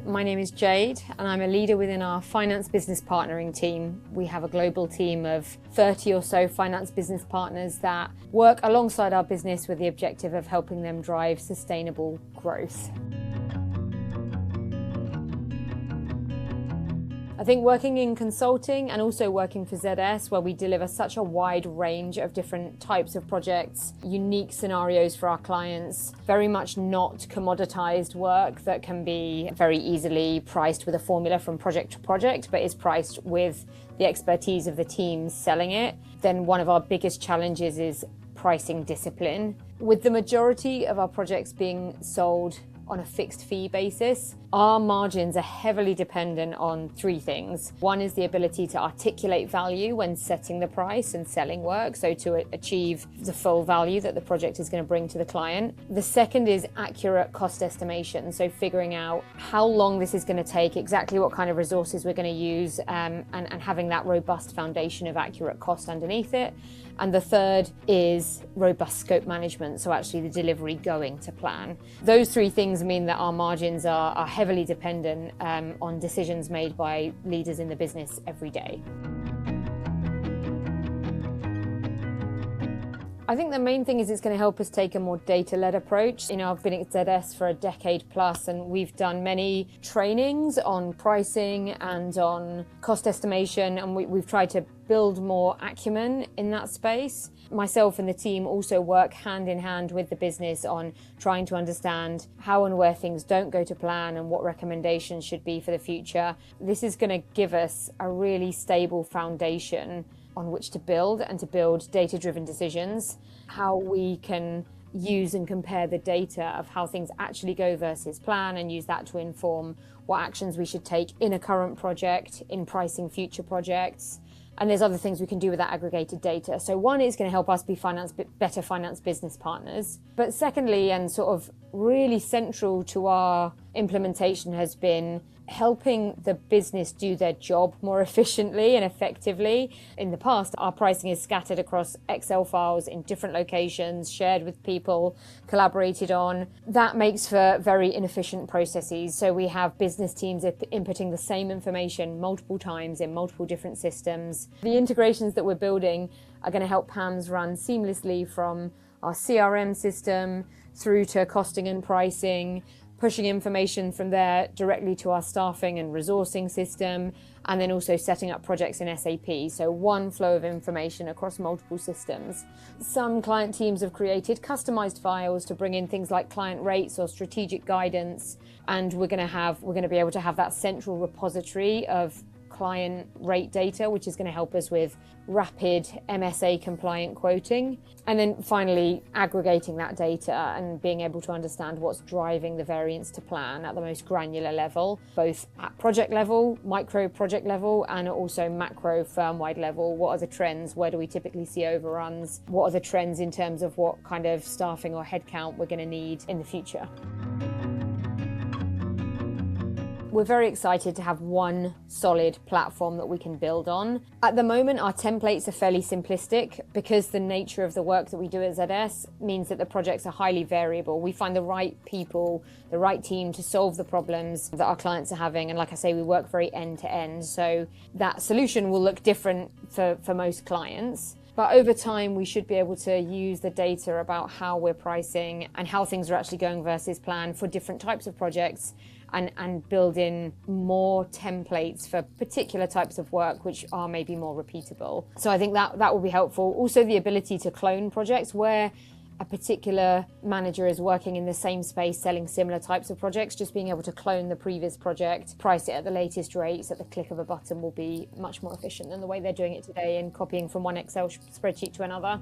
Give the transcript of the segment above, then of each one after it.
My name is Jade and I'm a leader within our finance business partnering team. We have a global team of 30 or so finance business partners that work alongside our business with the objective of helping them drive sustainable growth. I think working in consulting and also working for ZS, where we deliver such a wide range of different types of projects, unique scenarios for our clients, very much not commoditized work that can be very easily priced with a formula from project to project, but is priced with the expertise of the teams selling it, then one of our biggest challenges is pricing discipline. With the majority of our projects being sold on a fixed fee basis, our margins are heavily dependent on three things. One is the ability to articulate value when setting the price and selling work, so to achieve the full value that the project is going to bring to the client. The second is accurate cost estimation, so figuring out how long this is going to take, exactly what kind of resources we're going to use, and having that robust foundation of accurate cost underneath it. And the third is robust scope management, so actually the delivery going to plan. Those three things mean that our margins are heavily dependent on decisions made by leaders in the business every day. I think the main thing is it's going to help us take a more data-led approach. I've been at ZS for a decade plus, and we've done many trainings on pricing and on cost estimation, and we've tried to build more acumen in that space. Myself and the team also work hand in hand with the business on trying to understand how and where things don't go to plan and what recommendations should be for the future. This is going to give us a really stable foundation on which to build and to build data-driven decisions, how we can use and compare the data of how things actually go versus plan and use that to inform what actions we should take in a current project, in pricing future projects. And there's other things we can do with that aggregated data. So one is going to help us be better finance business partners. But secondly, and sort of really central to our implementation, has been helping the business do their job more efficiently and effectively. In the past, our pricing is scattered across Excel files in different locations, shared with people, collaborated on. That makes for very inefficient processes. So we have business teams inputting the same information multiple times in multiple different systems. The integrations that we're building are going to help PAMs run seamlessly from our CRM system through to costing and pricing, pushing information from there directly to our staffing and resourcing system, and then also setting up projects in SAP, so one flow of information across multiple systems. Some client teams have created customized files to bring in things like client rates or strategic guidance, and we're going to be able to have that central repository of client rate data, which is going to help us with rapid MSA compliant quoting. And then finally, aggregating that data and being able to understand what's driving the variance to plan at the most granular level, both at project level, micro project level, and also macro firm-wide level. What are the trends? Where do we typically see overruns? What are the trends in terms of what kind of staffing or headcount we're going to need in the future? We're very excited to have one solid platform that we can build on. At the moment, our templates are fairly simplistic because the nature of the work that we do at ZS means that the projects are highly variable. We find the right people, the right team to solve the problems that our clients are having. And like I say, we work very end to end. So that solution will look different for most clients. But over time, we should be able to use the data about how we're pricing and how things are actually going versus plan for different types of projects, and build in more templates for particular types of work which are maybe more repeatable. So I think that will be helpful. Also, the ability to clone projects where a particular manager is working in the same space selling similar types of projects, just being able to clone the previous project, price it at the latest rates at the click of a button will be much more efficient than the way they're doing it today and copying from one Excel spreadsheet to another.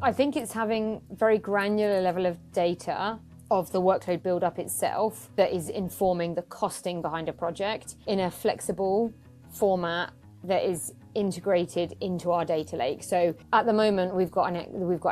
I think it's having very granular level of data of the workload build-up itself that is informing the costing behind a project in a flexible format that is integrated into our data lake. So at the moment, we've got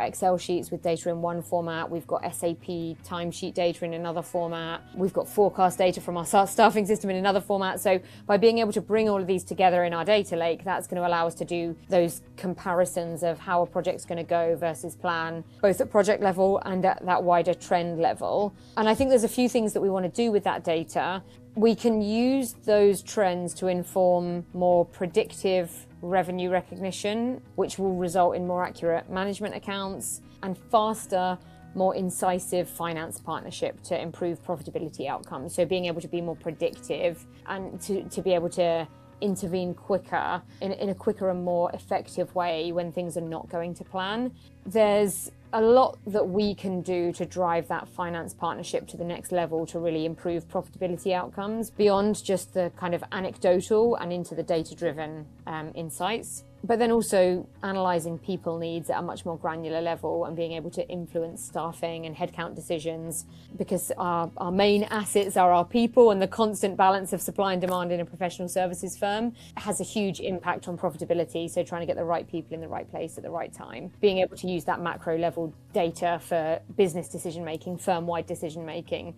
Excel sheets with data in one format. We've got SAP timesheet data in another format. We've got forecast data from our staffing system in another format. So by being able to bring all of these together in our data lake, that's going to allow us to do those comparisons of how a project's going to go versus plan, both at project level and at that wider trend level. And I think there's a few things that we want to do with that data. We can use those trends to inform more predictive revenue recognition, which will result in more accurate management accounts and faster, more incisive finance partnership to improve profitability outcomes. So being able to be more predictive and to be able to intervene quicker, in a quicker and more effective way when things are not going to plan. There's a lot that we can do to drive that finance partnership to the next level to really improve profitability outcomes beyond just the kind of anecdotal and into the data-driven insights. But then also analysing people needs at a much more granular level and being able to influence staffing and headcount decisions, because our main assets are our people, and the constant balance of supply and demand in a professional services firm has a huge impact on profitability. So trying to get the right people in the right place at the right time, being able to use that macro level data for business decision making, firm-wide decision making,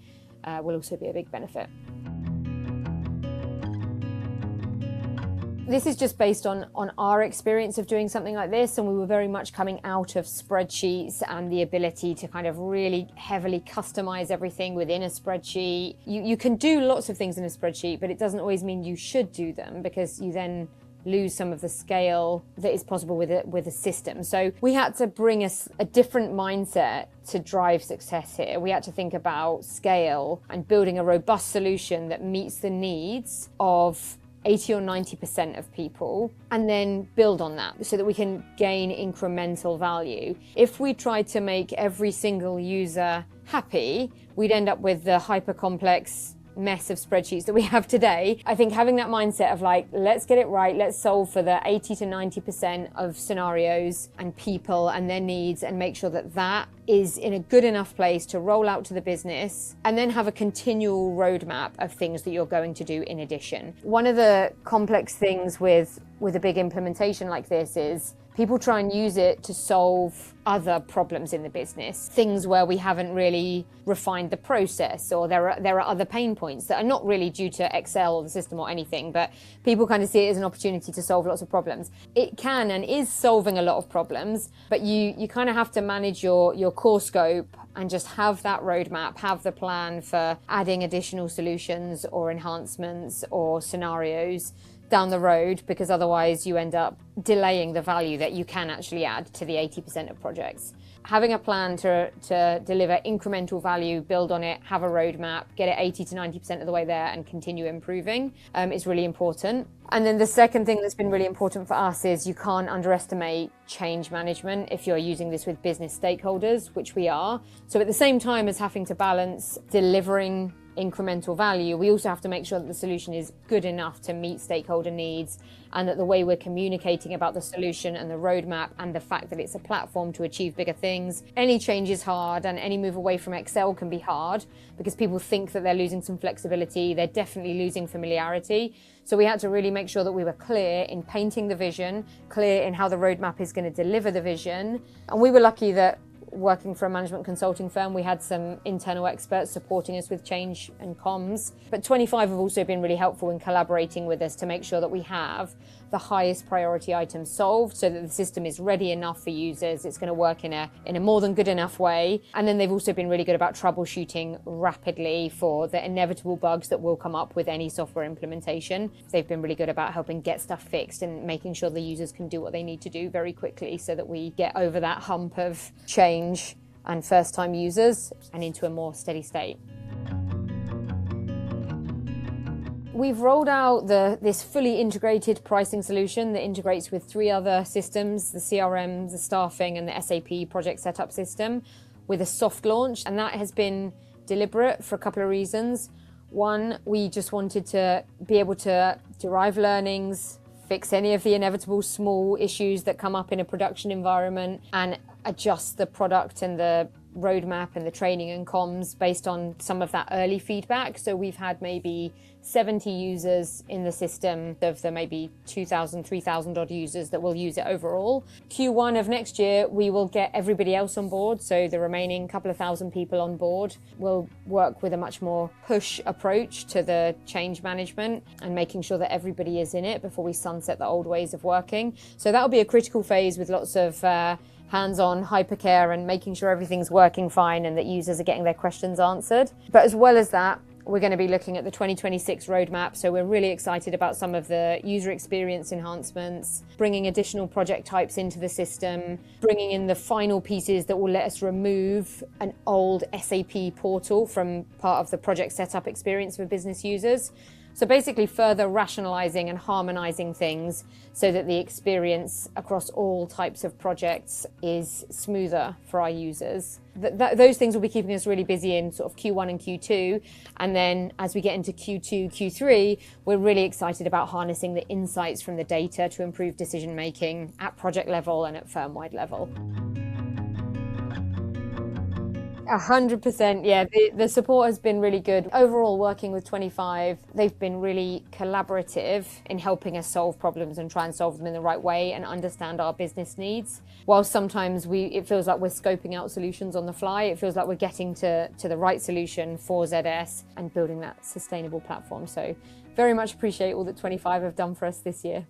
will also be a big benefit. This is just based on our experience of doing something like this, and we were very much coming out of spreadsheets and the ability to kind of really heavily customize everything within a spreadsheet. You can do lots of things in a spreadsheet, but it doesn't always mean you should do them, because you then lose some of the scale that is possible with a system. So we had to bring a different mindset to drive success here. We had to think about scale and building a robust solution that meets the needs of 80 or 90% of people, and then build on that so that we can gain incremental value. If we tried to make every single user happy, we'd end up with the hyper complex mess of spreadsheets that we have today. I think having that mindset of like, let's get it right, let's solve for the 80 to 90% of scenarios and people and their needs, and make sure that that is in a good enough place to roll out to the business, and then have a continual roadmap of things that you're going to do in addition. One of the complex things with a big implementation like this is people try and use it to solve other problems in the business, things where we haven't really refined the process, or there are other pain points that are not really due to Excel or the system or anything, but people kind of see it as an opportunity to solve lots of problems. It can and is solving a lot of problems, but you kind of have to manage your core scope and just have that roadmap, have the plan for adding additional solutions or enhancements or scenarios down the road, because otherwise you end up delaying the value that you can actually add to the 80% of projects. Having a plan to deliver incremental value, build on it, have a roadmap, get it 80 to 90% of the way there and continue improving is really important. And then the second thing that's been really important for us is you can't underestimate change management if you're using this with business stakeholders, which we are. So at the same time as having to balance delivering incremental value, we also have to make sure that the solution is good enough to meet stakeholder needs, and that the way we're communicating about the solution and the roadmap and the fact that it's a platform to achieve bigger things. Any change is hard, and any move away from Excel can be hard because people think that they're losing some flexibility. They're definitely losing familiarity. So we had to really make sure that we were clear in painting the vision, clear in how the roadmap is going to deliver the vision. And we were lucky that working for a management consulting firm, we had some internal experts supporting us with change and comms. But Twenty5 have also been really helpful in collaborating with us to make sure that we have the highest priority items solved so that the system is ready enough for users. It's going to work in a more than good enough way. And then they've also been really good about troubleshooting rapidly for the inevitable bugs that will come up with any software implementation. They've been really good about helping get stuff fixed and making sure the users can do what they need to do very quickly so that we get over that hump of change and first-time users and into a more steady state. We've rolled out this fully integrated pricing solution that integrates with 3 other systems, the CRM, the staffing, and the SAP project setup system, with a soft launch. And that has been deliberate for a couple of reasons. One, we just wanted to be able to derive learnings, fix any of the inevitable small issues that come up in a production environment, and adjust the product and the roadmap and the training and comms based on some of that early feedback. So we've had maybe 70 users in the system of the maybe 2,000, 3,000 odd users that will use it overall. Q1 of next year, we will get everybody else on board. So the remaining couple of thousand people on board will work with a much more push approach to the change management and making sure that everybody is in it before we sunset the old ways of working. So that'll be a critical phase with lots of hands-on hypercare and making sure everything's working fine and that users are getting their questions answered. But as well as that, we're going to be looking at the 2026 roadmap, so we're really excited about some of the user experience enhancements, bringing additional project types into the system, bringing in the final pieces that will let us remove an old SAP portal from part of the project setup experience for business users. So basically further rationalizing and harmonizing things so that the experience across all types of projects is smoother for our users. Those things will be keeping us really busy in sort of Q1 and Q2. And then as we get into Q2, Q3, we're really excited about harnessing the insights from the data to improve decision making at project level and at firm-wide level. 100%, yeah. The support has been really good. Overall, working with Twenty5, they've been really collaborative in helping us solve problems and try and solve them in the right way and understand our business needs. While sometimes it feels like we're scoping out solutions on the fly, it feels like we're getting to the right solution for ZS and building that sustainable platform. So very much appreciate all that Twenty5 have done for us this year.